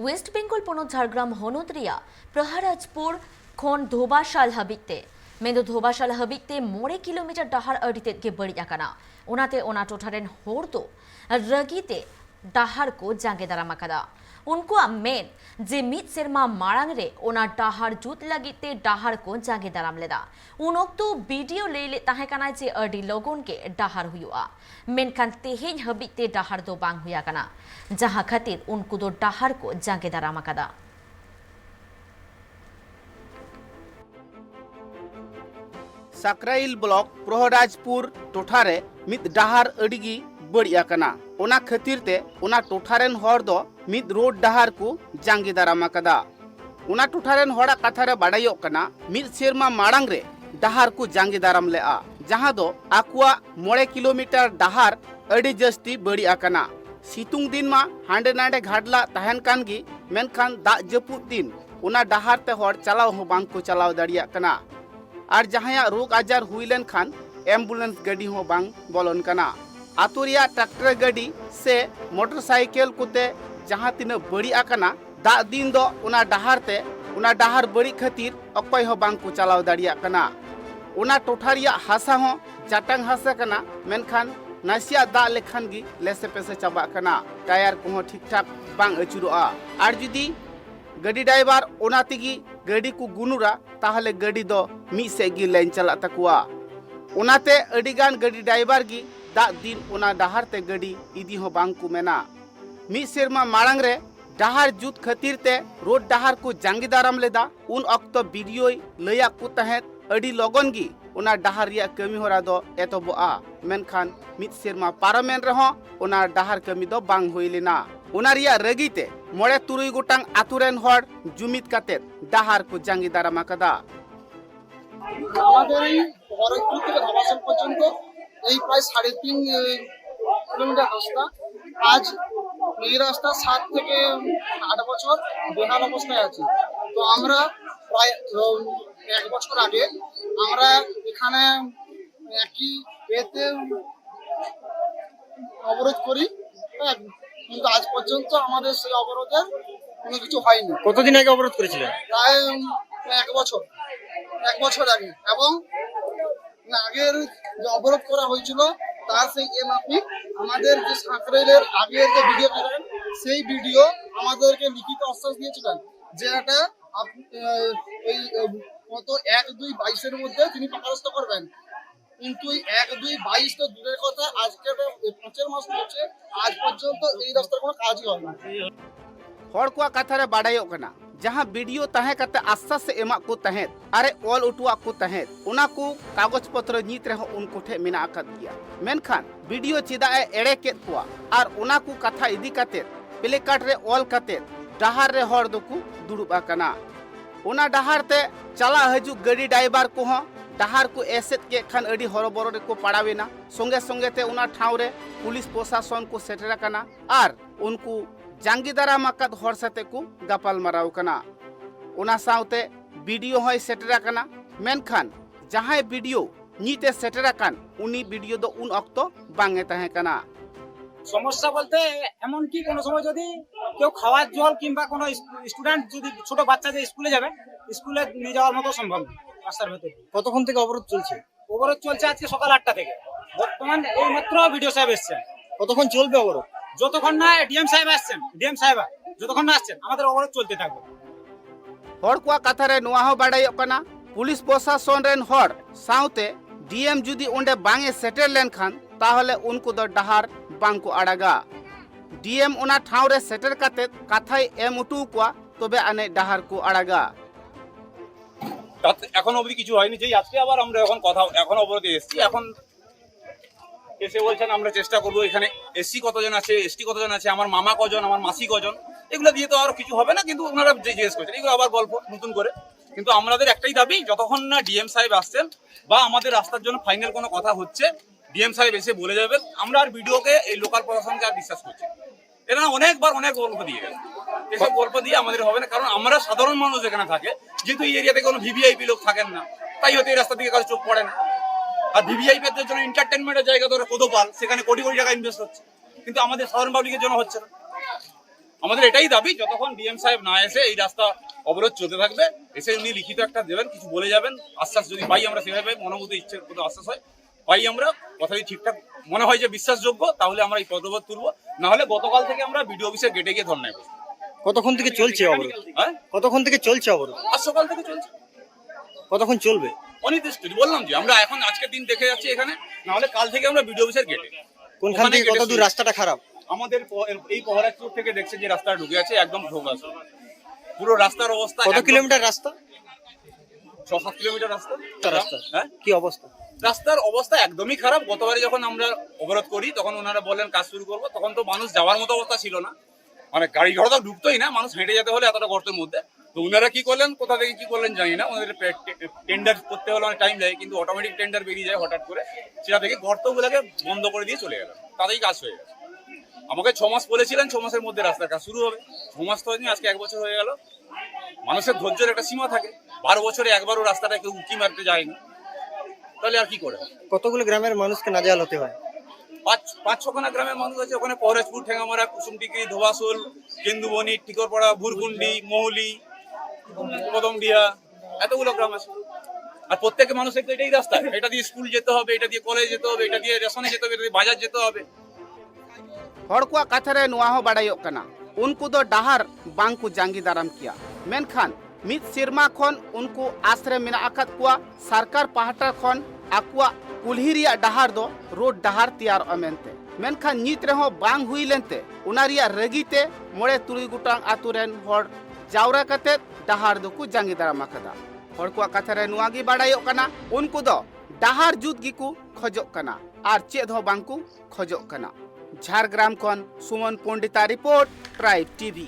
West Bengal Panat Jhargram হনদ্রিয়া প্রহারাজপুর খন ধোবাশাল হাবিকতে মেদো ধোবাশাল হাবিকতে मोरे kilometre डाहर अडितेत के बड़ी अकना उनाते ओना टोठारेन होरतो रगीते डाहर को जांगे दारामाकादा उनको मेन जे मित सेरमा मारांग रे ओना डाहर जूत लगिते डाहर को जांगे दाराम लेदा उन ओक्तो वीडियो लेले ताहे काना जे अडी लोगन के डाहर हुआ मेनखान तेहेन हबिते डाहर दो बांग हुआ कना जहां खातिर उनको दो डाहर को जांगे दारामाकादा साकराइल ब्लॉक प्रहराजपुर टोठारे मित डाहार अडिगी बड़िया कना ओना खतीरते ओना टोठारेन हर दो मित रोड डाहार को जांगी दारामा कदा ओना टोठारेन हड़ा कथारे बाडायो कना मित सेरमा माड़ांग रे डाहार को जांगी दाराम लेआ जहां दो आकुआ 9 किलोमीटर डाहार अडी जस्ती बड़िया कना सितुंग दिन मा हांडे नांडे घाडला तहन कानगी मेनखान दा जपुत दिन ओना डाहार ते हर चलाव हो बांग को चलाव दाड़िया कना और जहां रोग आजार हुईलन खान एम्बुलेंस गाड़ी हो बांग बोलन कना आतुरिया ट्रैक्टर गाड़ी से मोटरसाइकिल कोते जहां तीन बड़ी आकना दा दिन दो उना डाहार बड़ी खातिर अकय हो बांग को चलाव दाड़िया कना उना टोठारिया हासा हो जाटांग हासा कना मेनखान नासिया दा लेखान गी लेसे पेसे चाबा कना टायर को ठीक ठाक बांग अचुरोआ और जुदी गाड़ी ड्राइवर ओना तिगी गाड़ी को गुनुरा ताहले गाड़ी दो मी से गी लाइन चला तकुआ ओनाते अडिगान गाड़ी ड्राइवर गी दा दिन ओना डाहार ते गाड़ी इदी हो बांग को मेना मी सेरमा माड़ांग रे डाहार जुत खातिर ते रोड डाहार को जांगी दाराम लेदा उन अक्तो वीडियो लया को तहेत अडी लगन गी ओना डाहार रिया कमी होरा दो एतोबोआ मेनखान मित सेरमा पारमेन रहो ओना डाहार कमी दो बांग होइलेना ओना रिया रगीते 9-3 गोटांग आतुरेन हर जुमित काते डाहार को जांगी दारामा कदा আমাদের এই খড়গপুর থেকে ধবাসন পর্যন্ত এই প্রায় 3.5 কিলোমিটার রাস্তা আজ এই রাস্তা 7 থেকে 8 বছর বেহাল অবস্থায় আছে। তো আমরা প্রায় 1 বছর আগে আমরা এখানে একই এতে অবরোধ করি, কিন্তু আজ পর্যন্ত আমাদের সেই অবরোধের কোনো কিছু হয়নি। কতদিন আগে অবরোধ করেছিলেন? প্রায় 1 বছর আগে, এবং আগের যে অবরোধ করা হয়েছিল তার সেই মাফিক আমাদের যে সাকরাইলের আগের যে ভিডিও করেন সেই ভিডিও আমাদেরকে লিখিত আশ্বাস দিয়েছিলেন যে এটা এই গত 1-2-22 মধ্যে তিনি পাকারস্থ করবেন, কিন্তু 1-2-22 তো দূরের কথা, আজকে 5 মাস হচ্ছে আজ পর্যন্ত এই রাস্তার কোনো কাজই হয় না। हर को कथारे बाडायो कना जहां वीडियो तहे कते आश्वास से एमा को तहे अरे ऑल उटुआ को तहे उना को कागज पत्र नीत रहो उनको ठे मिना अकद गया मेनखान वीडियो चिदा एड़े केत कुआ और उना को कथा इदी कते प्ले कार्ड रे ऑल कते डाहार रे हर दो दुड़ुबा कना उना डाहार ते चला हजू गाड़ी ड्राइवर को हो डाहार को एसेट के खान अडी हरबरो रे को पड़ावेना संगे संगे ते उना ठाव रे पुलिस प्रशासन को सेटरा कना और उनको जांगी दाराम अकद हर साथे को गापाल माराव कना उना साउते वीडियो होय सेटरा कना मेनखान जहां वीडियो नीते सेटरा कान उनी वीडियो दो उन अक्तो बांगे ताहे कना সমস্যা বলতে এমন কি কোনো সময় যদি কেউ খাওয়ার জল কিংবা কোনো স্টুডেন্ট যদি ছোট বাচ্চা যে স্কুলে যাবে স্কুলে নিয়ে যাওয়ার মতো সম্ভব না রাস্তার ভেতরে। কতক্ষণ থেকে অবরোধ চলছে? অবরোধ চলছে আজকে সকাল 8টা থেকে, বর্তমান এই মাত্র ভিডিও সাহেব এসেছেন। কতক্ষণ চলবে অবরোধ? যতক্ষণ না ডিএম সাহেব আসছেন, ডিএম সাহেব যতক্ষণ না আসছেন আমাদের অবরোধ চলতে থাকবে। हर को कथारे नोआ हो बाडायो कना पुलिस प्रशासन रेन हर साउते डीएम जुदी ओंडे बांगे सेटल लेन खान ताहले उनको दो डाहार बांग को आड़ागा डीएम ओना ठाव रे सेटल काते कथाय एम उटू को तबे आने डाहार को आड़ागा এখন অবধি কিছু হয়নি। যেই আজকে আবার আমরা এখন অবরোধে এসেছি, এখন এসে বলছেন আমরা চেষ্টা করবো। এখানে এসসি কতজন আছে, এসটি কতজন আছে, আমার মামা কজন, আমার মাসি কজন, এগুলো দিয়ে তো আর কিছু হবে না, কিন্তু ওনারা জিজ্ঞেস করছেন এগুলো আবার গল্প নতুন করে। কিন্তু আমাদের একটাই দাবি, যতক্ষণ না ডিএম সাহেব আসছেন বা আমাদের রাস্তার জন্য ফাইনাল কোনো কথা হচ্ছে ডিএম সাহেব এসে বলে যাবেন, আমরা আর ভিডিওকে এই লোকাল প্রশাসনকে আর বিশ্বাস করছি। এরা অনেকবার অনেক গল্প দিয়ে গেছে, এসব গল্প দিয়ে আমাদের হবে না, কারণ আমরা সাধারণ মানুষ এখানে থাকে, যেহেতু এই এরিয়াতে কোনো ভিভিআইপি লোক থাকেন না, তাই হয়তো এই রাস্তা দিকে কারো চোখ পড়ে না। আর ভিভিআইপিদের জন্য এন্টারটেনমেন্টের জায়গা ধরে কোদোপাল, সেখানে কোটি কোটি টাকা ইনভেস্ট হচ্ছে, কিন্তু আমাদের সাধারণ পাবলিকের জন্য হচ্ছে না। আমাদের এটাই দাবি, যতক্ষণ ডিএম সাহেব না এসে এই রাস্তা অবরোধ চলতে থাকবে। এসে উনি লিখিত একটা দেবেন, কিছু বলে যাবেন, আশ্বাস যদি পাই আমরা সেভাবে মনোভূত ইচ্ছের প্রতি আশ্বাস হয় পাই আমরা, কথা যদি ঠিকঠাক মনে হয় যে বিশ্বাসযোগ্য, তাহলে আমরা এই পদবোধ তুলবো। না হলে গতকাল থেকে আমরা বিডিও অফিসের গেটে গিয়ে ধর্নায় বসবো। কতক্ষণ থেকে চলছে অবরোধ? হ্যাঁ, কতক্ষণ থেকে চলছে অবরোধ? আজ সকাল থেকে চলছে। কতক্ষণ চলবে? অনির্দিষ্ট, বললাম যে আমরা এখন আজকের দিন দেখে যাচ্ছি এখানে, না হলে কাল থেকে আমরা বিডিও অফিসের গেটে। কোনখান থেকে কত দূর রাস্তাটা খারাপ? আমাদের এই পহরাজপুর থেকে দেখছে যে রাস্তা ঢুকে আছে একদম ঢোকাস, পুরো রাস্তার অবস্থা। কত কিলোমিটার রাস্তা? 6-7 কিলোমিটার রাস্তা। রাস্তা হ্যাঁ, কি অবস্থা? রাস্তার অবস্থা একদমই খারাপ। গতবারে যখন আমরা অবরোধ করি তখন ওনারা বললেন কাজ শুরু করবো, তখন তো মানুষ যাওয়ার মতো অবস্থা ছিল না, মানে গাড়ি ঘোড়া তো ঢুকতোই না, মানুষ হেঁটে যেতে হলে এতটা গর্তের মধ্যে। তো ওনারা কি করলেন, কোথা থেকে কি করলেন জানি না, ওনাদের টেন্ডার করতে হলে অনেক টাইম লাগে, কিন্তু অটোমেটিক টেন্ডার বেরিয়ে যায় হঠাৎ করে, সেটা থেকে গর্তগুলোকে বন্ধ করে দিয়ে চলে গেল, তাতেই কাজ হয়ে গেছে। আমাকে 6 মাস বলেছিলেন, 6 মাসের মধ্যে রাস্তার কাজ শুরু হবে। 6 মাস তো হয়নি, আজকে 1 বছর হয়ে গেল। মানুষের ধৈর্যের একটা সীমা থাকে, 12 বছরে একবারও রাস্তাটা কেউ উঁকি মারতে যায়নি, তাহলে আর কি করে? কতগুলো গ্রামের মানুষকে নাজেহাল হতে হয়? 5-6খানা গ্রামের মানুষ আছে ওখানে, পহরাজপুর, ঠেঙ্গামারা, কুসুমটিকি, ধোবাসোল, কেন্দুবনি, টিকরপাড়া, ভুরকুন্ডি, মৌলি, কদমডিয়া, এতগুলো গ্রাম আছে। আর প্রত্যেক মানুষের তো এটাই রাস্তা, এটা দিয়ে স্কুল যেতে হবে, এটা দিয়ে কলেজ যেতে হবে, এটা দিয়ে রেশনে যেতে হবে, এটা দিয়ে বাজার যেতে হবে। हर को कथारे नुआ हो बाड़ायोग कना उनको दो डाहर बांग को जांगी दाराम किया मेनखान मित सिरमा खन उनको आश्रय मेना अकत कुआ सरकार पाहटा खन आकुआ कुल्हिरिया डाहर दो रोड डाहर तैयार अमेनते मेनखान नित रहो बांग हुई लेनते उनारिया रगीते मोड़े तुरुई गुटांग आतुरेन हर जावरा कते डाहर दो को जांगी दाराम अकदा हर को कथारे नुआ गी बाड़ायोग कना उनको दो डाहर जुत गी को खजोग कना आर चेद हो बांग को खजोग कना झारग्राम खन सुमन पंडिता रिपोर्ट ट्राइब टीवी।